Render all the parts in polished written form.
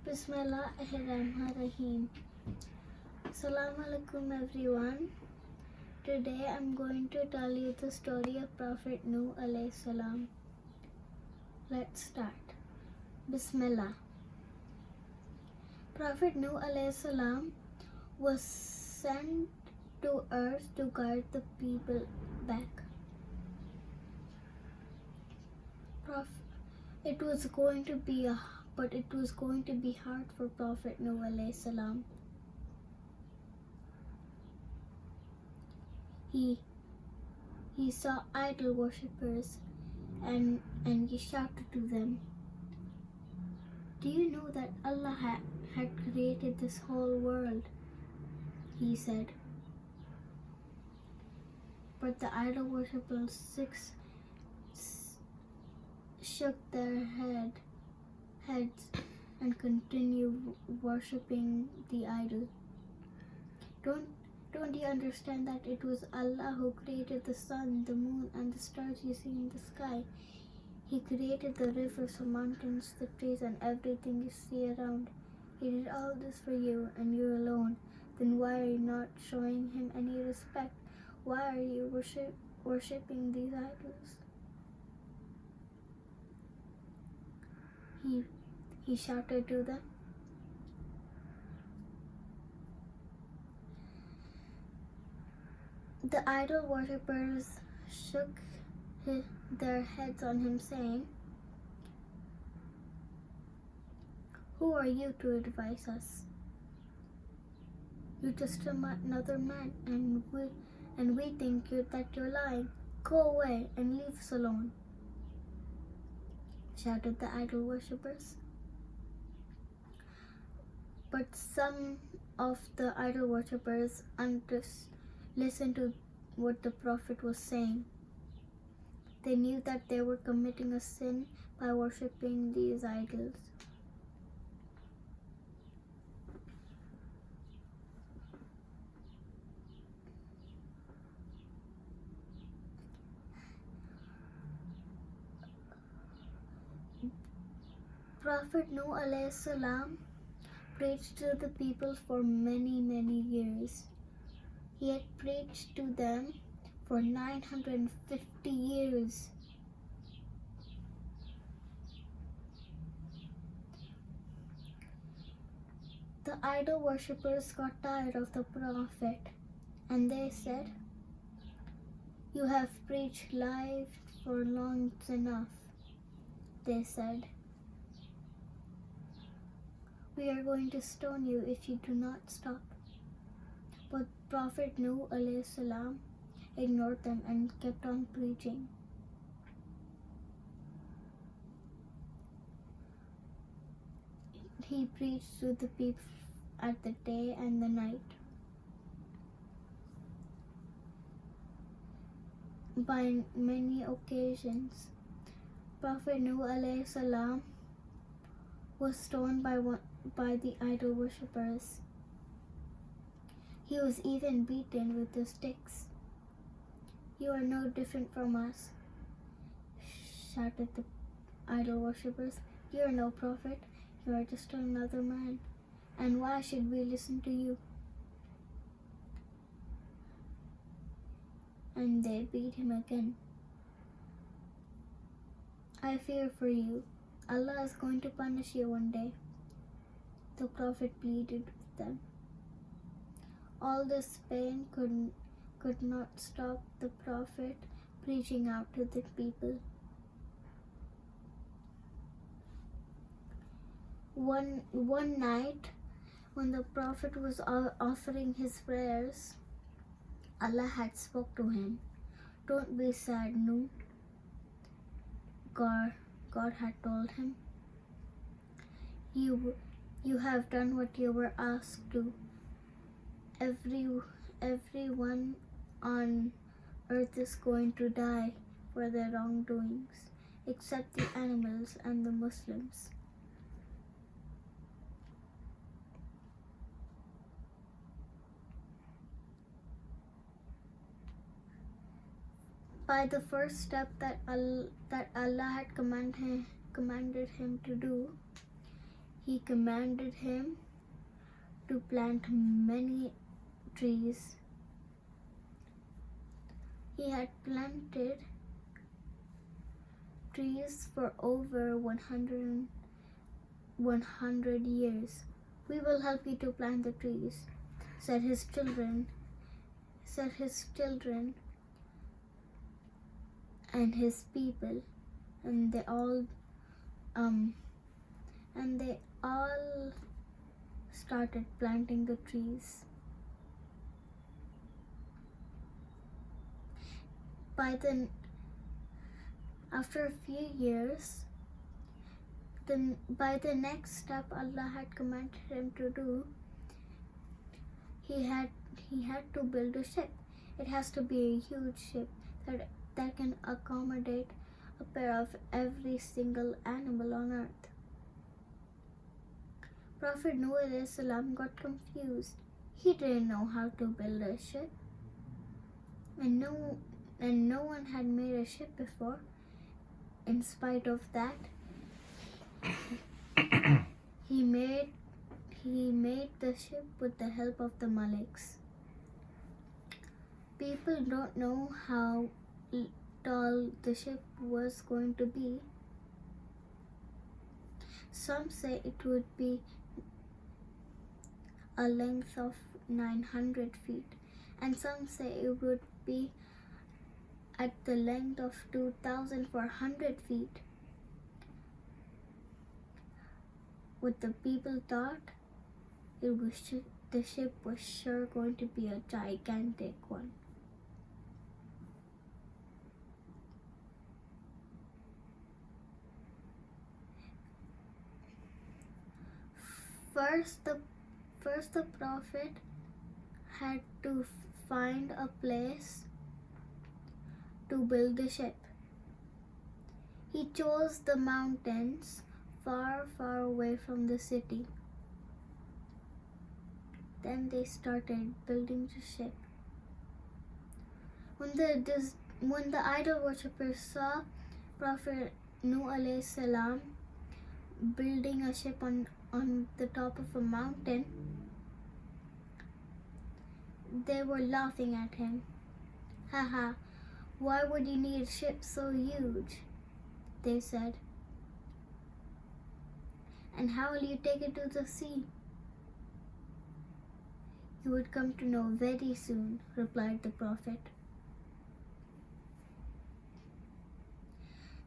Bismillahirrahmanirrahim. Assalamu alaikum everyone. Today I'm going to tell you the story of Prophet Nuh alayhi salam. Let's start. Bismillah. Prophet Nuh alayhi salam was sent to earth to guide the people back. It was going to be hard for Prophet Nuh alayhi salam. He saw idol worshippers and he shouted to them, "Do you know that Allah had created this whole world?" he said. But the idol worshippers shook their heads and continued worshipping the idol. Don't you understand that it was Allah who created the sun, the moon, and the stars you see in the sky? He created the rivers, the mountains, the trees, and everything you see around. He did all this for you and you alone. Then why are you not showing him any respect? Why are you worshipping these idols? He shouted to them. The idol worshippers shook their heads on him, saying, "Who are you to advise us? You're just another man, and we think that you're lying. Go away and leave us alone," shouted the idol worshippers. But some of the idol worshippers listened to what the prophet was saying. They knew that they were committing a sin by worshipping these idols. Prophet Nuh alayhi salam preached to the people for many years. He had preached to them for 950 years. The idol worshippers got tired of the prophet and they said, "You have preached lies for long enough," they said. "We are going to stone you if you do not stop." But Prophet Nuh alayhi salam ignored them and kept on preaching. He preached to the people at the day and the night. By many occasions, Prophet Nuh alayhi salam was stoned by the idol worshippers. He was even beaten with the sticks. "You are no different from us," shouted the idol worshippers. "You are no prophet. You are just another man. And why should we listen to you?" And they beat him again. "I fear for you. Allah is going to punish you one day," the prophet pleaded with them. All this pain could not stop the prophet preaching out to the people. One night, when the prophet was offering his prayers, Allah had spoke to him. "Don't be sad, Nuh," God had told him. You have done what you were asked to. Everyone on earth is going to die for their wrongdoings, except the animals and the Muslims." By the first step that Allah had commanded him to do, he commanded him to plant many trees. He had planted trees for over 100 years. "We will help you to plant the trees," said his children and his people, and they all started planting the trees. After a few years, by the next step Allah had commanded him to do, he had to build a ship. It has to be a huge ship that can accommodate a pair of every single animal on earth. Prophet Noah alayhi salam got confused. He didn't know how to build a ship, and no one had made a ship before. In spite of that, he made the ship with the help of the Maliks. People don't know how tall the ship was going to be. Some say it would be a length of 900 feet, and some say it would be at the length of 2,400 feet. What the people thought, the ship was sure going to be a gigantic one. First the prophet had to find a place to build the ship. He chose the mountains far, far away from the city. Then they started building the ship. When the idol worshippers saw Prophet Noah alayhi salam building a ship on the top of a mountain, they were laughing at him. "Haha, why would you need a ship so huge?" they said. "And how will you take it to the sea?" "You would come to know very soon," replied the prophet.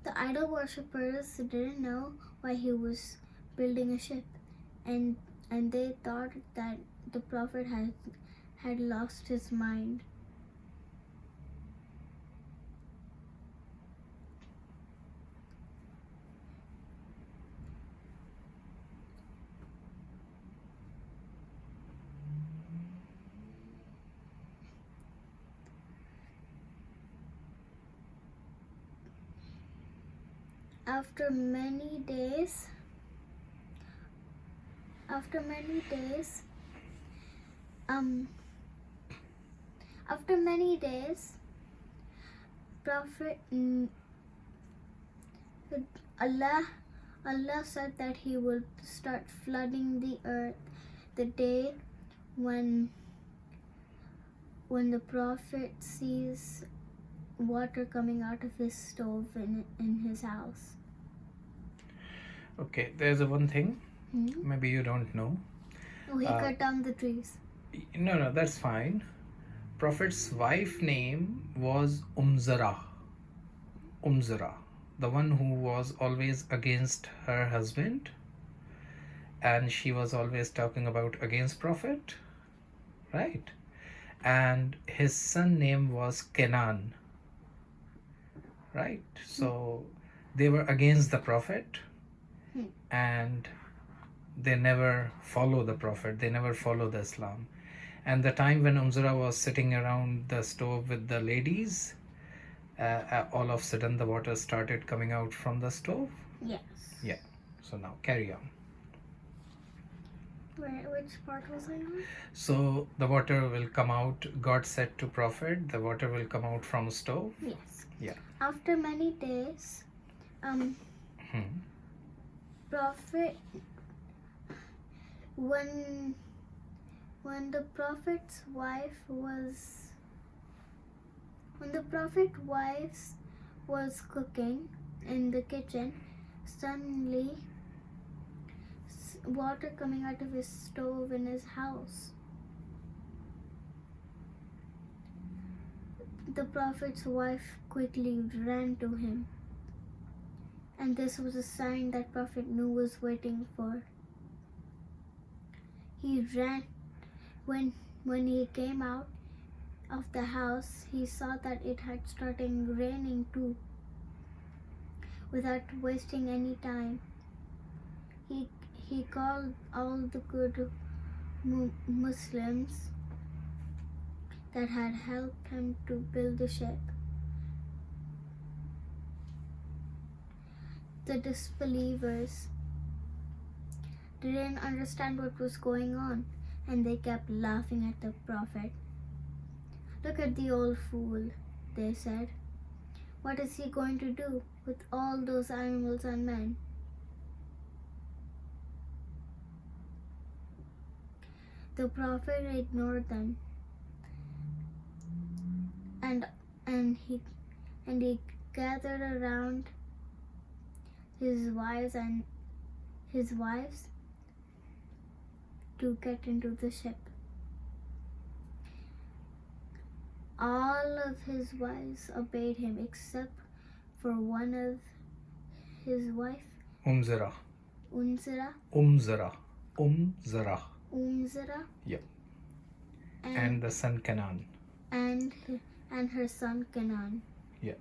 The idol worshippers didn't know why he was building a ship, and they thought that the prophet had lost his mind. After many days, Prophet Allah said that he would start flooding the earth the day when the prophet sees water coming out of his stove in his house. Okay, there's one thing. Maybe you don't know. Oh, he cut down the trees. No, that's fine. Prophet's wife name was Umzara, the one who was always against her husband, and she was always talking about against Prophet, right? And his son name was Kenan, right? So they were against the Prophet, and they never follow the Prophet, they never follow the Islam. And the time when Umzara was sitting around the stove with the ladies, all of a sudden the water started coming out from the stove. Yes. Yeah. So now carry on. Which part was I on? So the water will come out. God said to Prophet, the water will come out from stove. Yes. Yeah. After many days, Prophet when the prophet's wife was cooking in the kitchen, suddenly water coming out of his stove in his house. The prophet's wife quickly ran to him, and this was a sign that Prophet Noah was waiting for. He ran. When he came out of the house, he saw that it had started raining too. Without wasting any time, he called all the good Muslims that had helped him to build the ship. The disbelievers didn't understand what was going on, and they kept laughing at the prophet. "Look at the old fool," they said. "What is he going to do with all those animals and men?" The prophet ignored them, and he gathered around his wives to get into the ship. All of his wives obeyed him except for one of his wife, Umzara. Umzara. Yep. And the son Canaan. And her son Canaan. Yeah.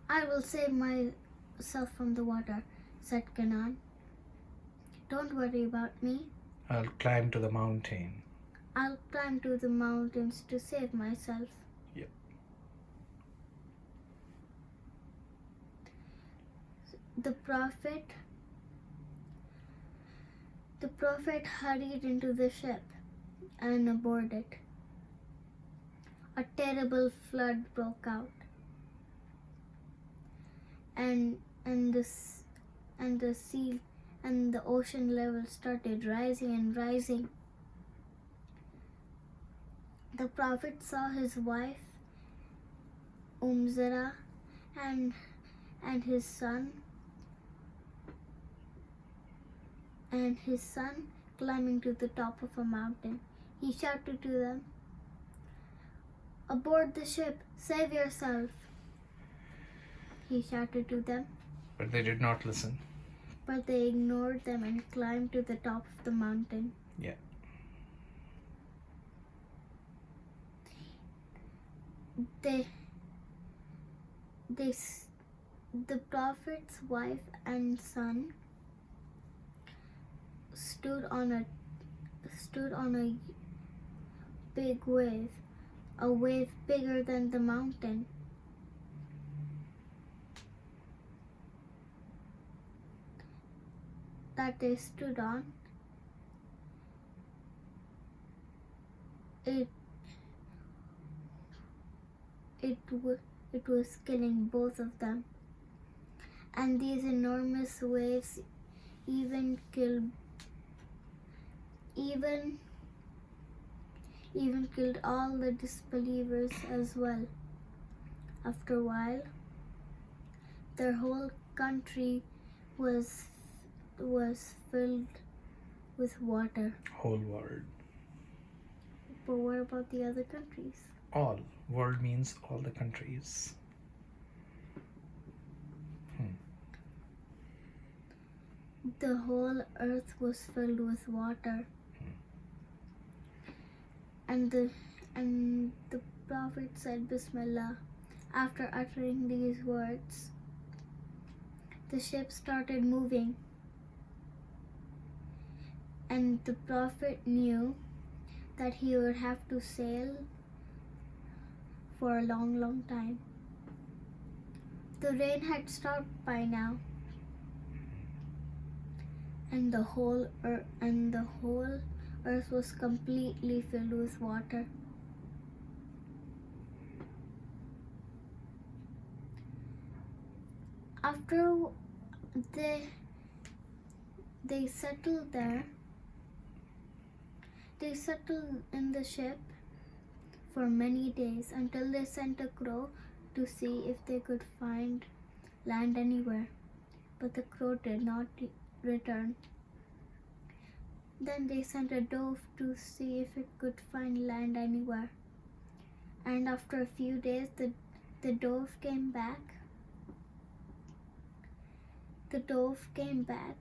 "I will save myself from the water," said Canaan. "Don't worry about me. I'll climb to the mountain. I'll climb to the mountains to save myself." Yep. The prophet hurried into the ship and aboard it. A terrible flood broke out, and the sea and the ocean level started rising and rising. The prophet saw his wife Umzara and his son climbing to the top of a mountain. He shouted to them, "Aboard the ship, save yourself!" He shouted to them, But they did not listen. but they ignored them and climbed to the top of the mountain. Yeah. The prophet's wife and son stood on a big wave, a wave bigger than the mountain. That they stood on. It was killing both of them, and these enormous waves even killed all the disbelievers as well. After a while, their whole country was filled with water. Whole world. But what about the other countries? All. World means all the countries. The whole earth was filled with water. And the prophet said Bismillah. After uttering these words, the ship started moving. And the prophet knew that he would have to sail for a long, long time. The rain had stopped by now, and the whole earth was completely filled with water. After they settled there. They settled in the ship for many days until they sent a crow to see if they could find land anywhere. But the crow did not return. Then they sent a dove to see if it could find land anywhere. And after a few days, the dove came back. The dove came back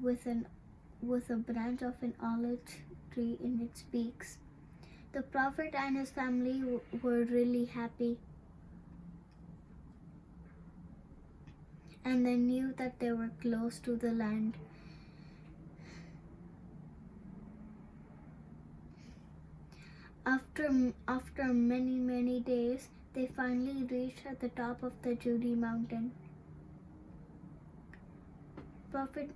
with a branch of an olive tree in its beaks. The prophet and his family were really happy, and they knew that they were close to the land. After many days, they finally reached at the top of the Judy mountain. Prophet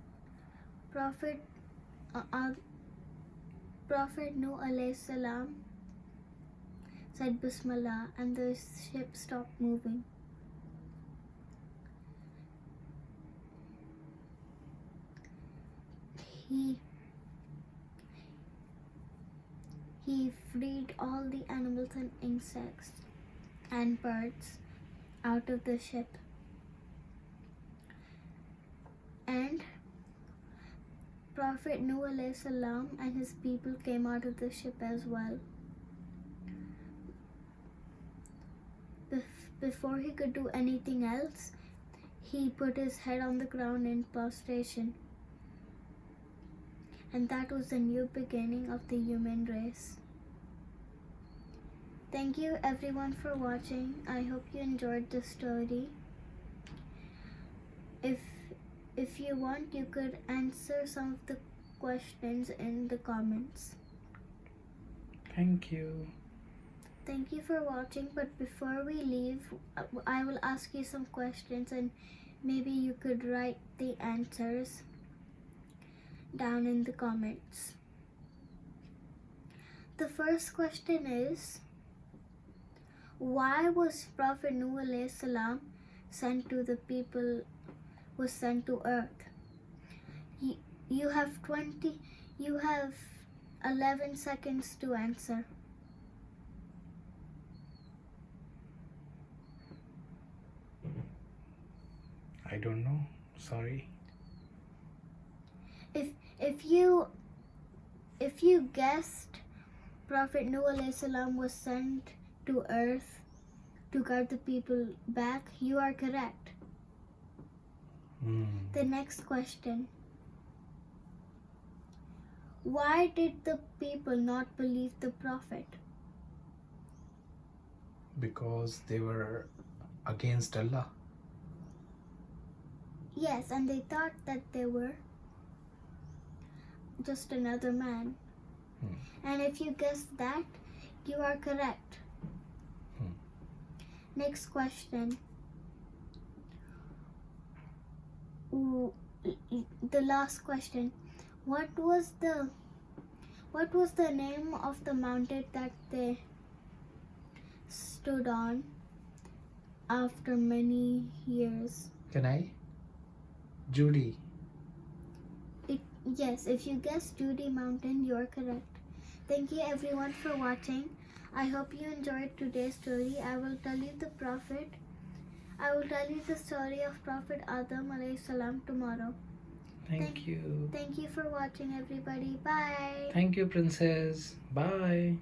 Nuh alayhi salam said Bismillah, and the ship stopped moving. He freed all the animals and insects and birds out of the ship. And Prophet Nuh alayhi salam and his people came out of the ship as well. Before he could do anything else, he put his head on the ground in prostration. And that was the new beginning of the human race. Thank you everyone for watching. I hope you enjoyed the story. If you want, you could answer some of the questions in the comments. Thank you. Thank you for watching, but before we leave, I will ask you some questions and maybe you could write the answers down in the comments. The first question is, why was Prophet Nuh alayhi salam sent to earth? You have 11 seconds to answer. I don't know. Sorry. If you guessed Prophet Nuh alayhi salam was sent to earth to guide the people back, you are correct. The next question. Why did the people not believe the prophet? Because they were against Allah. Yes, and they thought that they were just another man. And if you guessed that, you are correct. Next question. The last question. What was the name of the mountain that they stood on after many years? Can I? Judy. Yes, if you guessed Judy Mountain, you are correct. Thank you everyone for watching. I hope you enjoyed today's story. I will tell you the story of Prophet Adam alayhi salam tomorrow. Thank you. Thank you for watching, everybody. Bye. Thank you, Princess. Bye.